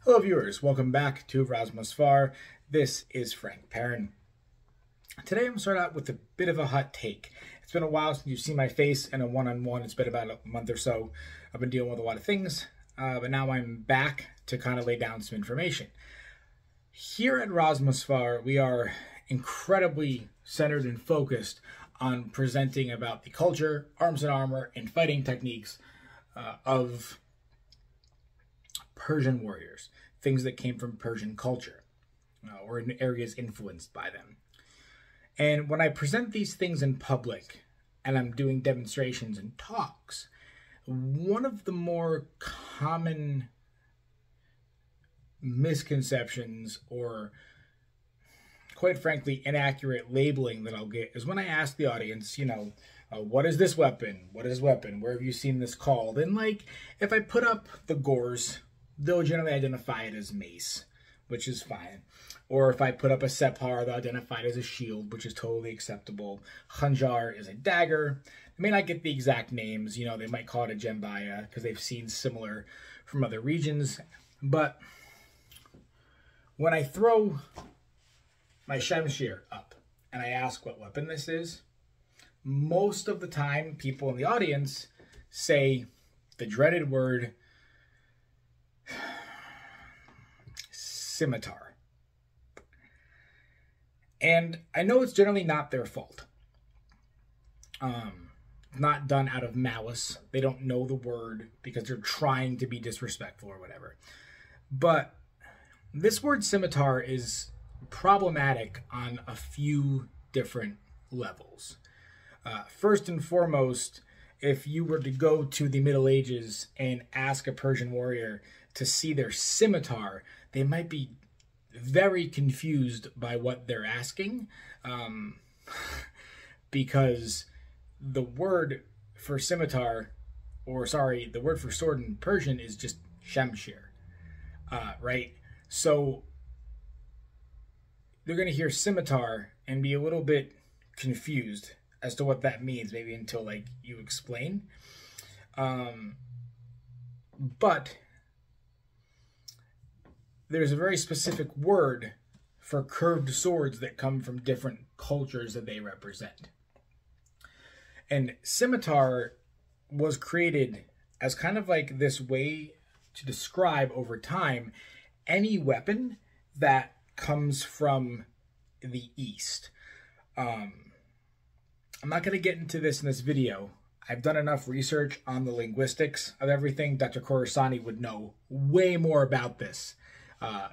Hello viewers, welcome back to Rasmusfar. This is Frank Perrin. Today I'm going to start out with a bit of a hot take. It's been a while since you've seen my face in a one-on-one. It's been about a month or so. I've been dealing with a lot of things, but now I'm back to kind of lay down some information. Here at Rasmusfar, we are incredibly centered and focused on presenting about the culture, arms and armor, and fighting techniques of Persian warriors, things that came from Persian culture or in areas influenced by them. And when I present these things in public and I'm doing demonstrations and talks, one of the more common misconceptions or quite frankly inaccurate labeling that I'll get is when I ask the audience, what is this weapon? What is weapon? Where have you seen this called? And like, if I put up the gores, they'll generally identify it as mace, which is fine. Or if I put up a separ, they'll identify it as a shield, which is totally acceptable. Khanjar is a dagger. They may not get the exact names. They might call it a jembaya because they've seen similar from other regions. But when I throw my shamshir up and I ask what weapon this is, most of the time people in the audience say the dreaded word scimitar. And I know it's generally not their fault. Not done out of malice. They don't know the word because they're trying to be disrespectful or whatever. But this word scimitar is problematic on a few different levels. First and foremost, if you were to go to the Middle Ages and ask a Persian warrior to see their scimitar, they might be very confused by what they're asking, because the word for scimitar, the word for sword in Persian is just shamshir, right? So they're going to hear scimitar and be a little bit confused as to what that means, maybe until you explain. But there's a very specific word for curved swords that come from different cultures that they represent. And scimitar was created as kind of like this way to describe over time any weapon that comes from the East. I'm not going to get into this in this video. I've done enough research on the linguistics of everything. Dr. Khorasani would know way more about this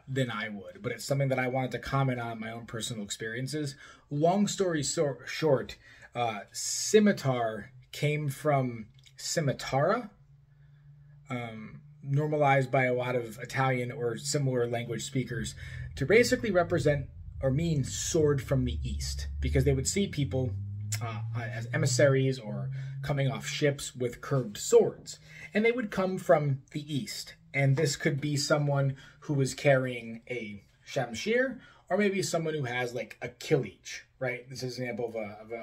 than I would, but it's something that I wanted to comment on my own personal experiences. Long story short, scimitar came from scimitara, normalized by a lot of Italian or similar language speakers to basically represent or mean sword from the East, because they would see people as emissaries or coming off ships with curved swords, and they would come from the East. And this could be someone who was carrying a shamshir, or maybe someone who has like a kilij, right? This is an example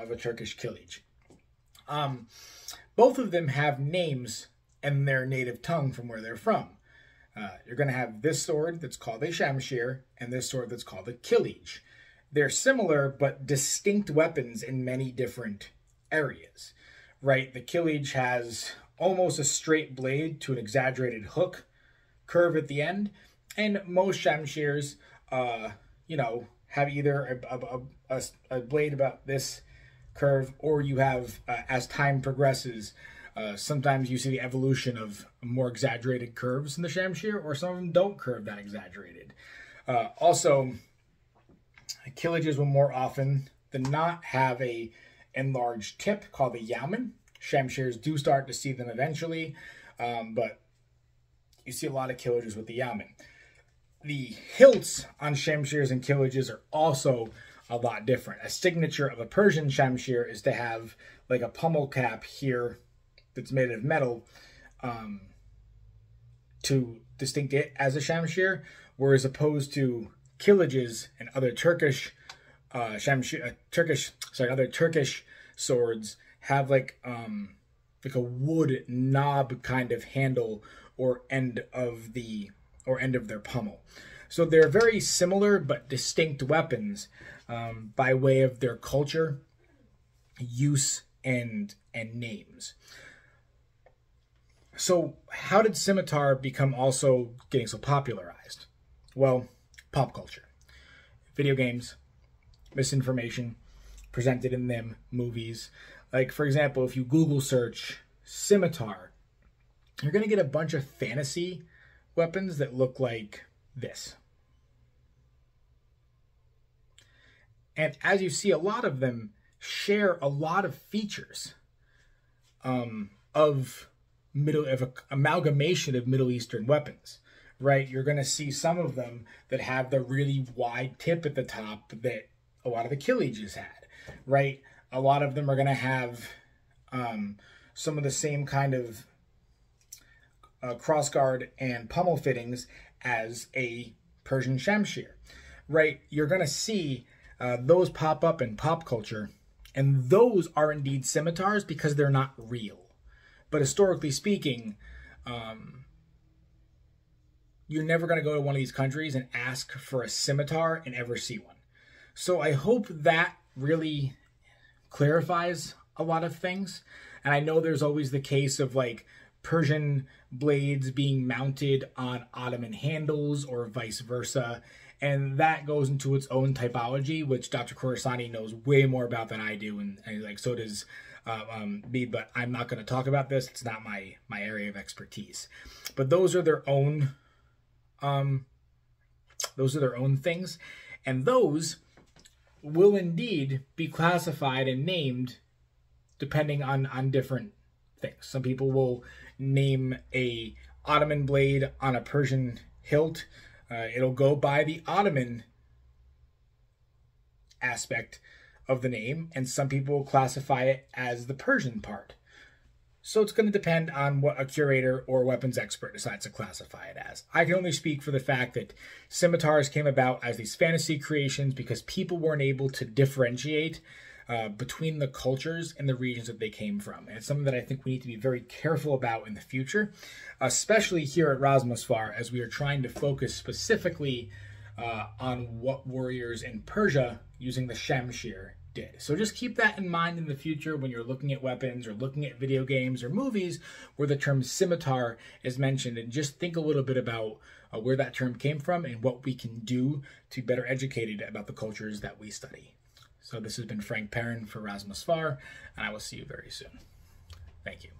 of a Turkish kilij. Both of them have names in their native tongue from where they're from. You're going to have this sword that's called a shamshir and this sword that's called a kilij. They're similar but distinct weapons in many different areas, right? The kilij has almost a straight blade to an exaggerated hook curve at the end, and most shamshirs, have either a blade about this curve, or you have, as time progresses, sometimes you see the evolution of more exaggerated curves in the shamshir, or some of them don't curve that exaggerated. Also, kilijes will more often than not have a enlarged tip called the yamen. Shamshirs do start to see them eventually, but you see a lot of kilijes with the yamen. The hilts on shamshirs and kilijes are also a lot different. A signature of a Persian shamshir is to have like a pummel cap here that's made of metal to distinct it as a shamshir, whereas opposed to kilijes and other Turkish other Turkish swords have like a wood knob kind of handle or end of the or end of their pommel. So they're very similar but distinct weapons by way of their culture, use, and names. So how did scimitar become also getting so popularized? Well, pop culture. Video games, misinformation presented in them, movies. Like, for example, if you Google search scimitar, you're going to get a bunch of fantasy weapons that look like this. And as you see, a lot of them share a lot of features of amalgamation of Middle Eastern weapons, right? You're going to see some of them that have the really wide tip at the top that a lot of the Kill-Leeges had, right? A lot of them are going to have some of the same kind of crossguard and pommel fittings as a Persian Shamshir, right? You're going to see those pop up in pop culture, and those are indeed scimitars because they're not real. But historically speaking, you're never going to go to one of these countries and ask for a scimitar and ever see one. So I hope that really clarifies a lot of things. And I know there's always the case of like Persian blades being mounted on Ottoman handles or vice versa. And that goes into its own typology, which Dr. Khorasani knows way more about than I do. And like, so does me, but I'm not going to talk about this. It's not my area of expertise. But those are their own things. And those will indeed be classified and named depending on different things. Some people will name a Ottoman blade on a Persian hilt. It'll go by the Ottoman aspect of the name, and some people will classify it as the Persian part. So it's going to depend on what a curator or weapons expert decides to classify it as. I can only speak for the fact that scimitars came about as these fantasy creations because people weren't able to differentiate between the cultures and the regions that they came from. And it's something that I think we need to be very careful about in the future, especially here at Razmasvar, as we are trying to focus specifically on what warriors in Persia using the Shamshir did. So just keep that in mind in the future when you're looking at weapons or looking at video games or movies where the term scimitar is mentioned, and just think a little bit about where that term came from and what we can do to be better educated about the cultures that we study. So this has been Frank Perrin for Razmasvar, and I will see you very soon. Thank you.